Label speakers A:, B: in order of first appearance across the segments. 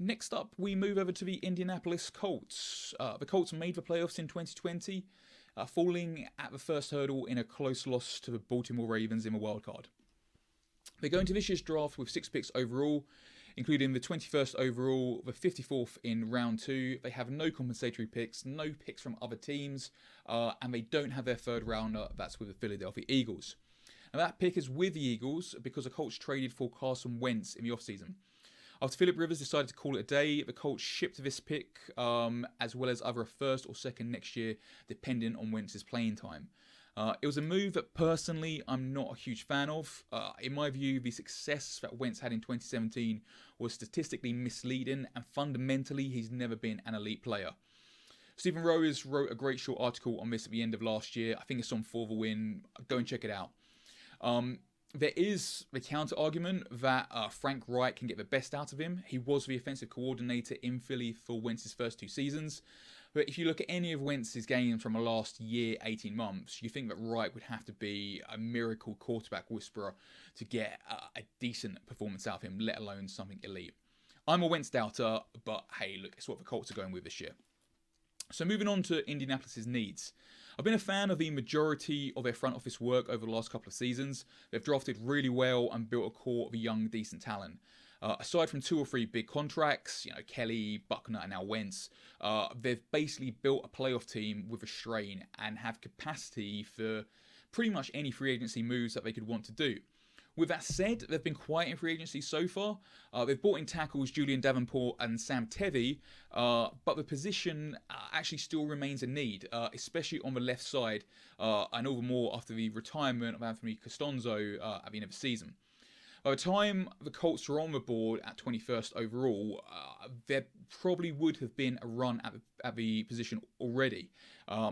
A: Next up, we move over to the Indianapolis Colts. The Colts made the playoffs in 2020, falling at the first hurdle in a close loss to the Baltimore Ravens in the wildcard. They go into this year's draft with 6 picks overall, including the 21st overall, the 54th in round 2. They have no compensatory picks, no picks from other teams, and they don't have their third rounder, that's with the Philadelphia Eagles. Now that pick is with the Eagles because the Colts traded for Carson Wentz in the offseason. After Philip Rivers decided to call it a day, the Colts shipped this pick, as well as either a first or second next year, depending on Wentz's playing time. It was a move that personally I'm not a huge fan of. In my view, the success that Wentz had in 2017 was statistically misleading, and fundamentally he's never been an elite player. Stephen Rose wrote a great short article on this at the end of last year. I think it's on For the Win. Go and check it out. There is the counter argument that Frank Reich can get the best out of him. He was the offensive coordinator in Philly for Wentz's first 2 seasons. But if you look at any of Wentz's games from the last year, 18 months, you think that Reich would have to be a miracle quarterback whisperer to get a decent performance out of him, let alone something elite. I'm a Wentz doubter, but hey, look, it's what the Colts are going with this year. So moving on to Indianapolis' needs. I've been a fan of the majority of their front office work over the last couple of seasons. They've drafted really well and built a core of young, decent talent. Aside from 2 or 3 big contracts, Kelly, Buckner, and now Wentz, they've basically built a playoff team with a strain and have capacity for pretty much any free agency moves that they could want to do. With that said, they've been quiet in free agency so far. They've bought in tackles Julian Davenport and Sam Tevi, but the position actually still remains a need, especially on the left side, and all the more after the retirement of Anthony Costanzo at the end of the season. By the time the Colts were on the board at 21st overall, there probably would have been a run at the position already.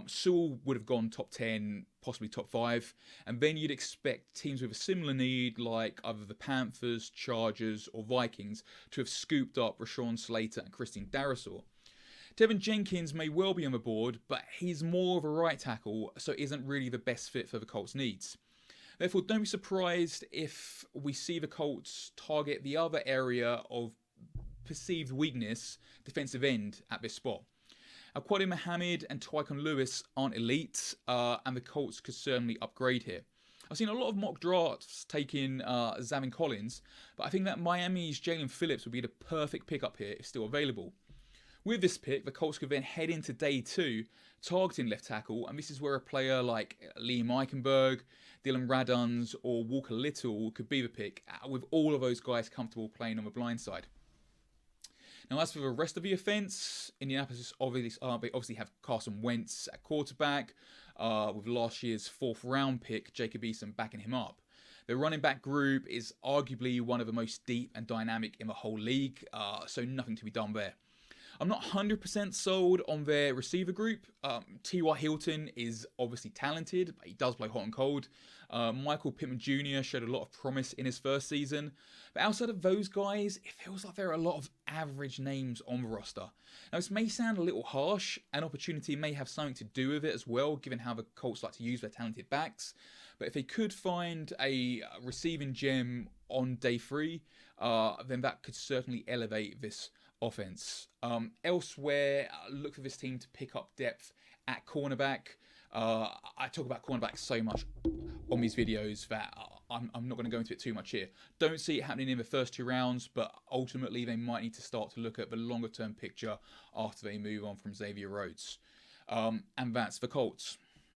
A: Sewell would have gone top 10, possibly top 5, and then you'd expect teams with a similar need like either the Panthers, Chargers, or Vikings to have scooped up Rashawn Slater and Christian Darrisaw. Tevin Jenkins may well be on the board, but he's more of a right tackle, so isn't really the best fit for the Colts' needs. Therefore, don't be surprised if we see the Colts target the other area of perceived weakness, defensive end, at this spot. Quaddy Muhammad and Tyquan Lewis aren't elite, and the Colts could certainly upgrade here. I've seen a lot of mock drafts taking Zaven Collins, but I think that Miami's Jalen Phillips would be the perfect pickup here if still available. With this pick, the Colts could then head into day 2, targeting left tackle, and this is where a player like Liam Eichenberg, Dylan Raduns, or Walker Little could be the pick, with all of those guys comfortable playing on the blind side. Now, as for the rest of the offense, Indianapolis obviously have Carson Wentz at quarterback, with last year's 4th round pick, Jacob Eason, backing him up. The running back group is arguably one of the most deep and dynamic in the whole league, so nothing to be done there. I'm not 100% sold on their receiver group. T.Y. Hilton is obviously talented, but he does play hot and cold. Michael Pittman Jr. showed a lot of promise in his first season. But outside of those guys, it feels like there are a lot of average names on the roster. Now, this may sound a little harsh, and opportunity may have something to do with it as well, given how the Colts like to use their talented backs. But if they could find a receiving gem on day 3, then that could certainly elevate this offense. Elsewhere, look for this team to pick up depth at cornerback. I talk about cornerback so much on these videos that I'm not going to go into it too much here. Don't see it happening in the first 2 rounds, but ultimately they might need to start to look at the longer term picture after they move on from Xavier Rhodes. And that's the Colts.